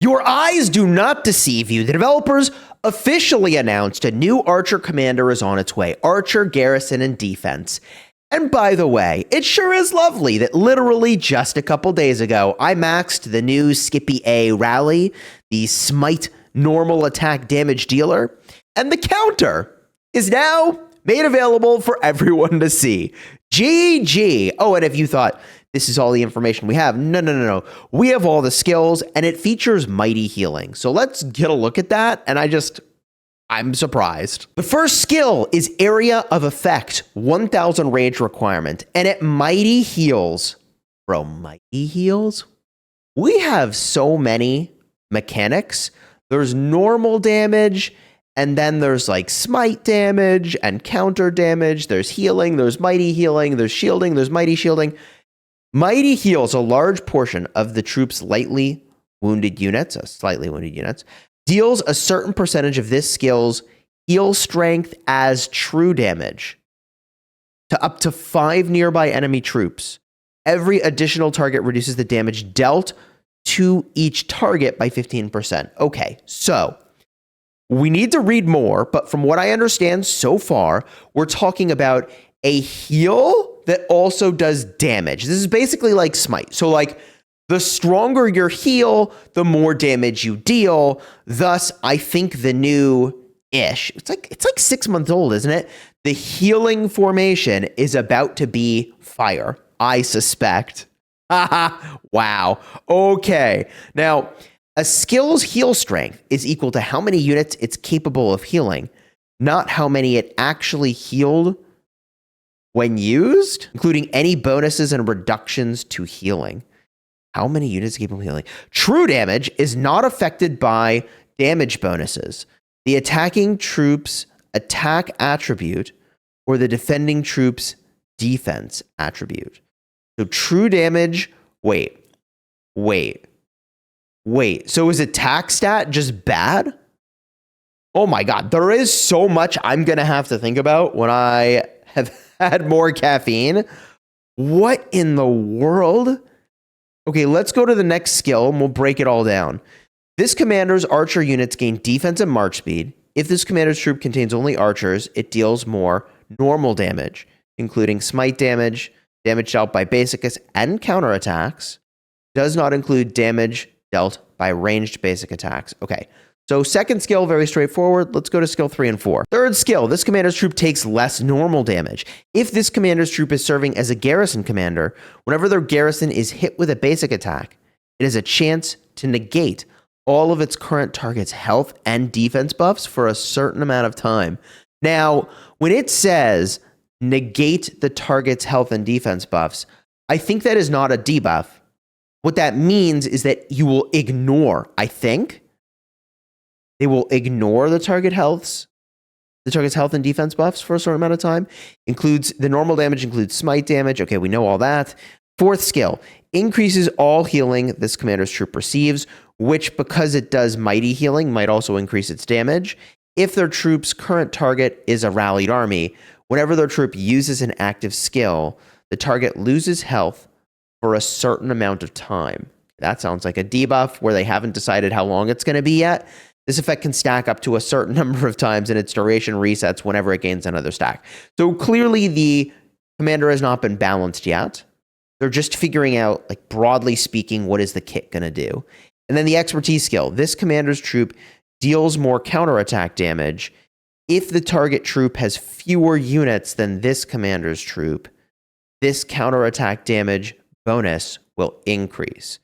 Your eyes do not deceive you. The developers officially announced a new Archer commander is on its way. Archer, Garrison, and Defense. And by the way, it sure is lovely that literally just a couple days ago, I maxed the new Skippy A rally, the Smite normal attack damage dealer, and the counter is now made available for everyone to see. GG. Oh, and if you thought this is all the information we have, no. We have all the skills, and it features mighty healing. So let's get a look at that, and I'm surprised. The first skill is Area of Effect, 1000 rage requirement, and it mighty heals. Bro, mighty heals? We have so many mechanics. There's normal damage, and then there's like smite damage and counter damage. There's healing, there's mighty healing, there's shielding, there's mighty shielding. Mighty heals a large portion of the troops' slightly wounded units, deals a certain percentage of this skill's heal strength as true damage to up to 5 nearby enemy troops. Every additional target reduces the damage dealt to each target by 15%. Okay, so we need to read more, but from what I understand so far, we're talking about a heal that also does damage. This is basically like smite. So like the stronger your heal, the more damage you deal. Thus, I think the new-ish, it's like 6 months old, isn't it? The healing formation is about to be fire, I suspect. Wow. Okay. Now, a skill's heal strength is equal to how many units it's capable of healing, not how many it actually healed when used, including any bonuses and reductions to healing. How many units capable of healing? True damage is not affected by damage bonuses, the attacking troops' attack attribute, or the defending troops' defense attribute. So true damage, wait. So is attack stat just bad? Oh my God, there is so much I'm going to have to think about when I have had more caffeine. What in the world? Okay, let's go to the next skill and we'll break it all down. This commander's archer units gain defense and march speed. If this commander's troop contains only archers, it deals more normal damage, including smite damage, damage dealt by basicus and counterattacks. Does not include damage dealt by ranged basic attacks. Okay, so second skill, very straightforward. Let's go to skill 3 and 4. Third skill, this commander's troop takes less normal damage. If this commander's troop is serving as a garrison commander, whenever their garrison is hit with a basic attack, it has a chance to negate all of its current target's health and defense buffs for a certain amount of time. Now, when it says negate the target's health and defense buffs, I think that is not a debuff. What that means is that you will ignore, I think, they will ignore the target's health and defense buffs for a certain amount of time. Includes the normal damage, includes smite damage. Okay, we know all that. Fourth skill, increases all healing this commander's troop receives, which, because it does mighty healing, might also increase its damage. If their troop's current target is a rallied army, whenever their troop uses an active skill, the target loses health for a certain amount of time. That sounds like a debuff where they haven't decided how long it's going to be yet. This effect can stack up to a certain number of times, and its duration resets whenever it gains another stack. So clearly the commander has not been balanced yet. They're just figuring out, like, broadly speaking, what is the kit going to do. And then the expertise skill. This commander's troop deals more counterattack damage. If the target troop has fewer units than this commander's troop, this counterattack damage bonus will increase.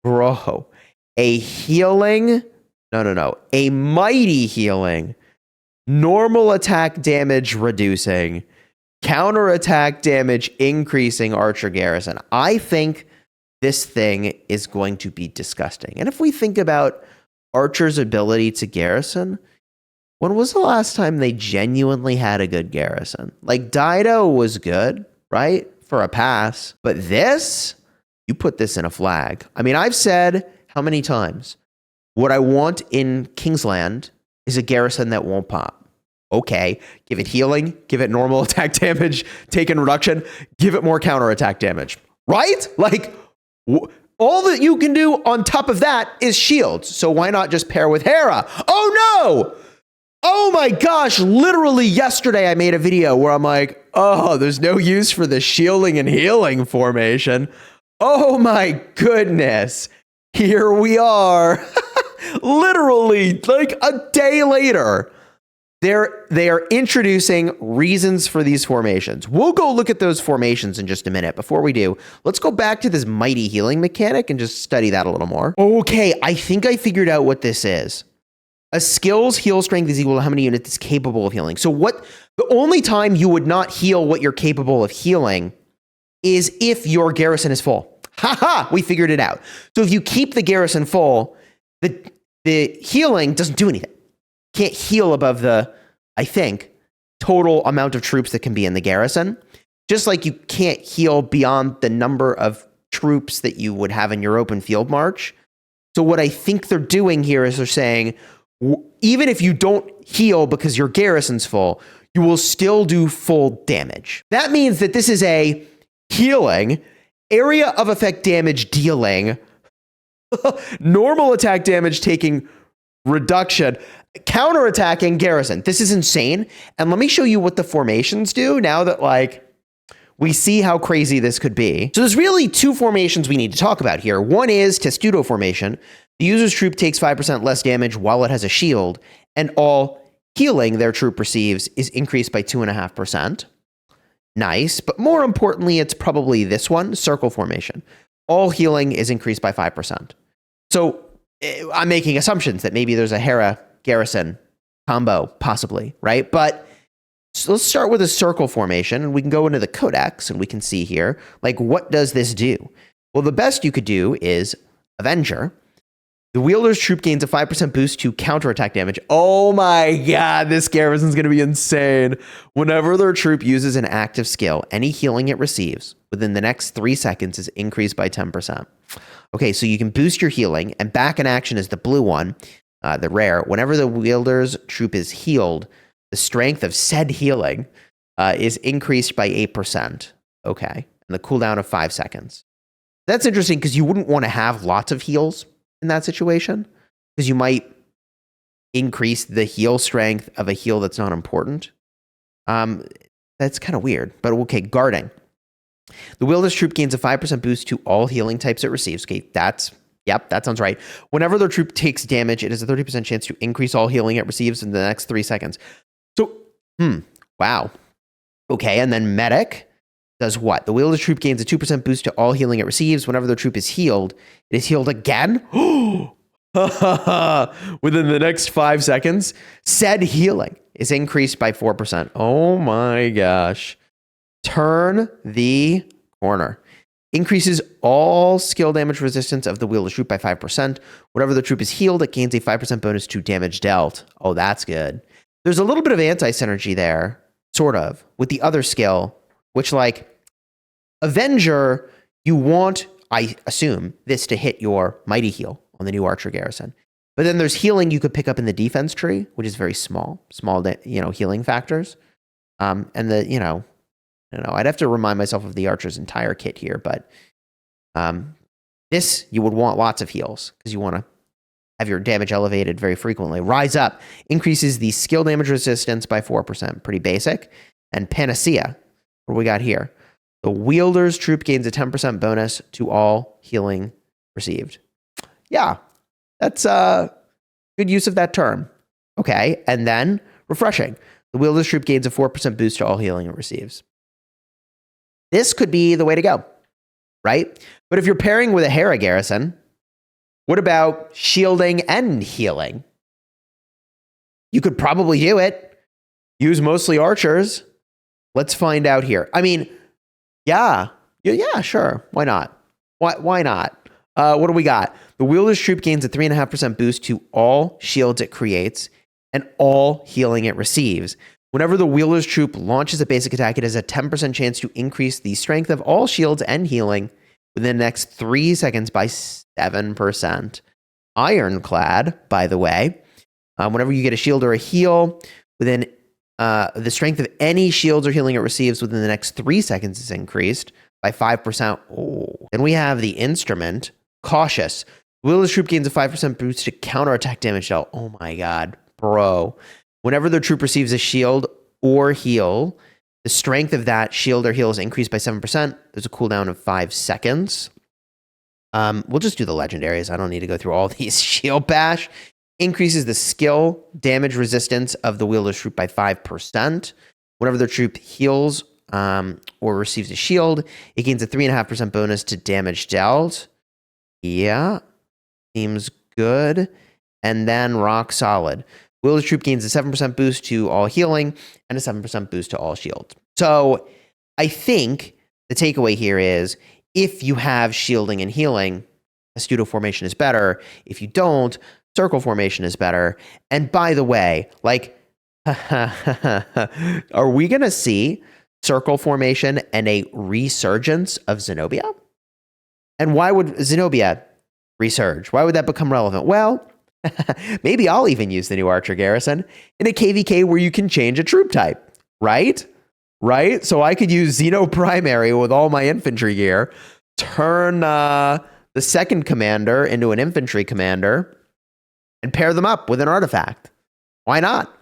Bro, a healing... No. A mighty healing, normal attack damage reducing, counterattack damage increasing archer garrison. I think this thing is going to be disgusting. And if we think about archer's ability to garrison, when was the last time they genuinely had a good garrison? Like, Dido was good, right? For a pass. But this, you put this in a flag. I mean, I've said how many times? What I want in Kingsland is a garrison that won't pop. Okay, give it healing, give it normal attack damage, take in reduction, give it more counterattack damage. Right? Like, All that you can do on top of that is shields. So why not just pair with Hera? Oh no! Oh my gosh, literally yesterday I made a video where I'm like, oh, there's no use for the shielding and healing formation. Oh my goodness. Here we are. Literally, like a day later. They are introducing reasons for these formations. We'll go look at those formations in just a minute. Before we do, let's go back to this mighty healing mechanic and just study that a little more. Okay, I think I figured out what this is. A skill's heal strength is equal to how many units it's capable of healing. So the only time you would not heal what you're capable of healing is if your garrison is full. Haha, we figured it out. So if you keep the garrison full, the healing doesn't do anything. Can't heal above the, I think, total amount of troops that can be in the garrison. Just like you can't heal beyond the number of troops that you would have in your open field march. So what I think they're doing here is they're saying, even if you don't heal because your garrison's full, you will still do full damage. That means that this is a healing, area of effect damage dealing, normal attack damage taking reduction, counterattacking garrison. This is insane. And let me show you what the formations do now that we see how crazy this could be. So there's really two formations we need to talk about here. One is Testudo formation. The user's troop takes 5% less damage while it has a shield, and all healing their troop receives is increased by 2.5%. Nice, but more importantly, it's probably this one, circle formation. All healing is increased by 5%. So I'm making assumptions that maybe there's a Hera garrison combo, possibly, right? But so let's start with a circle formation, and we can go into the codex, and we can see here, what does this do? Well, the best you could do is Avenger. The wielder's troop gains a 5% boost to counterattack damage. Oh my god, this garrison's going to be insane. Whenever their troop uses an active skill, any healing it receives within the next 3 seconds is increased by 10%. Okay, so you can boost your healing, and back in action is the blue one, the rare. Whenever the wielder's troop is healed, the strength of said healing is increased by 8%. Okay, and the cooldown of 5 seconds. That's interesting because you wouldn't want to have lots of heals in that situation, because you might increase the heal strength of a heal that's not important. That's kind of weird, but okay, guarding. The wielder's troop gains a 5% boost to all healing types it receives. Okay, that sounds right. Whenever their troop takes damage, it has a 30% chance to increase all healing it receives in the next 3 seconds. So, wow. Okay, and then medic does what? The wielder's troop gains a 2% boost to all healing it receives. Whenever their troop is healed, it is healed again. Within the next 5 seconds, said healing is increased by 4%. Oh my gosh. Turn the corner. Increases all skill damage resistance of the wielder's troop by 5%. Whenever the troop is healed, it gains a 5% bonus to damage dealt. Oh, that's good. There's a little bit of anti-synergy there, sort of, with the other skill, which Avenger, you want, I assume, this to hit your mighty heal on the new archer garrison. But then there's healing you could pick up in the defense tree, which is very small healing factors. And the, I don't know, I'd have to remind myself of the archer's entire kit here, but this, you would want lots of heals because you want to have your damage elevated very frequently. Rise Up increases the skill damage resistance by 4%. Pretty basic. And Panacea, what do we got here? The wielder's troop gains a 10% bonus to all healing received. Yeah, that's a good use of that term. Okay, and then Refreshing. The wielder's troop gains a 4% boost to all healing it receives. This could be the way to go, right? But if you're pairing with a Hera garrison, what about shielding and healing? You could probably do it. Use mostly archers. Let's find out here. I mean, yeah, sure. Why not? Why not? What do we got? The wielder's troop gains a 3.5% boost to all shields it creates and all healing it receives. Whenever the wielder's troop launches a basic attack, it has a 10% chance to increase the strength of all shields and healing within the next 3 seconds by 7%. Ironclad, by the way. Whenever you get a shield or a heal, within the strength of any shields or healing it receives within the next 3 seconds is increased by 5%. Oh. Then we have the instrument, Cautious. Will troop gains a 5% boost to counterattack damage dealt. Oh my god, bro. Whenever their troop receives a shield or heal, the strength of that shield or heal is increased by 7%. There's a cooldown of 5 seconds. We'll just do the legendaries. I don't need to go through all these. Shield Bash increases the skill damage resistance of the wielder's troop by 5%. Whenever their troop heals or receives a shield, it gains a 3.5% bonus to damage dealt. Yeah, seems good. And then Rock Solid. Wielder's troop gains a 7% boost to all healing and a 7% boost to all shield. So I think the takeaway here is if you have shielding and healing, Testudo formation is better. If you don't, circle formation is better. And by the way, like, are we going to see circle formation and a resurgence of Zenobia? And why would Zenobia resurge? Why would that become relevant? Well, maybe I'll even use the new Archer Garrison in a KVK where you can change a troop type, right? Right? So I could use Xeno Primary with all my infantry gear, turn the second commander into an infantry commander, and pair them up with an artifact. Why not?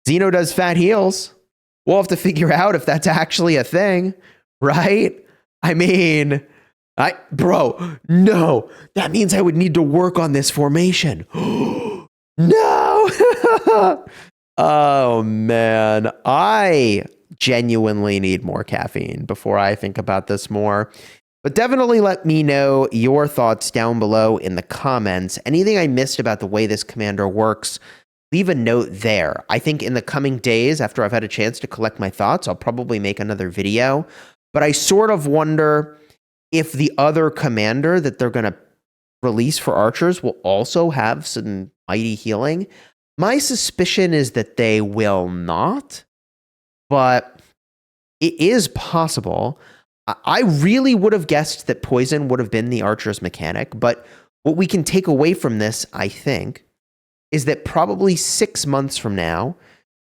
Xeno does fat heals. We'll have to figure out if that's actually a thing, right? I mean, bro, no. That means I would need to work on this formation. No! Oh, man. I genuinely need more caffeine before I think about this more. But definitely let me know your thoughts down below in the comments. Anything I missed about the way this commander works, leave a note there. I think in the coming days, after I've had a chance to collect my thoughts, I'll probably make another video. But I sort of wonder if the other commander that they're going to release for archers will also have some mighty healing. My suspicion is that they will not, but it is possible. I really would have guessed that poison would have been the archer's mechanic, but what we can take away from this, I think, is that probably 6 months from now,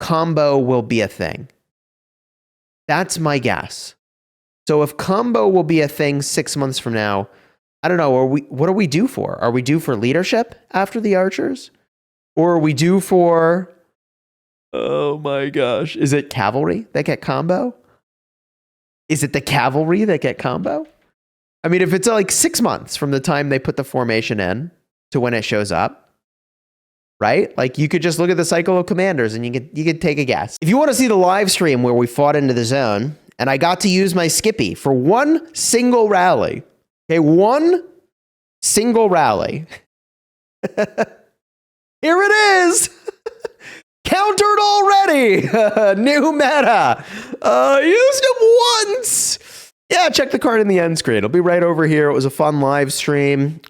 combo will be a thing. That's my guess. So if combo will be a thing 6 months from now, I don't know, what are we due for? Are we due for leadership after the archers? Or are we due for, oh my gosh, is it cavalry that get combo? Is it the cavalry that get combo? I mean, if it's like 6 months from the time they put the formation in to when it shows up, right? Like you could just look at the cycle of commanders and you could take a guess. If you want to see the live stream where we fought into the zone, and I got to use my Skippy for one single rally. Okay, one single rally. Here it is. Countered already. New meta. Used it once. Yeah, check the card in the end screen. It'll be right over here. It was a fun live stream.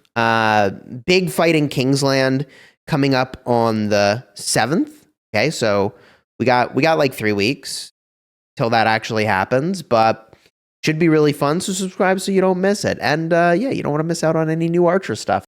Big fight in Kingsland coming up on the 7th. Okay, so we got like 3 weeks till that actually happens, but should be really fun. So subscribe so you don't miss it. And yeah, you don't want to miss out on any new Archer stuff.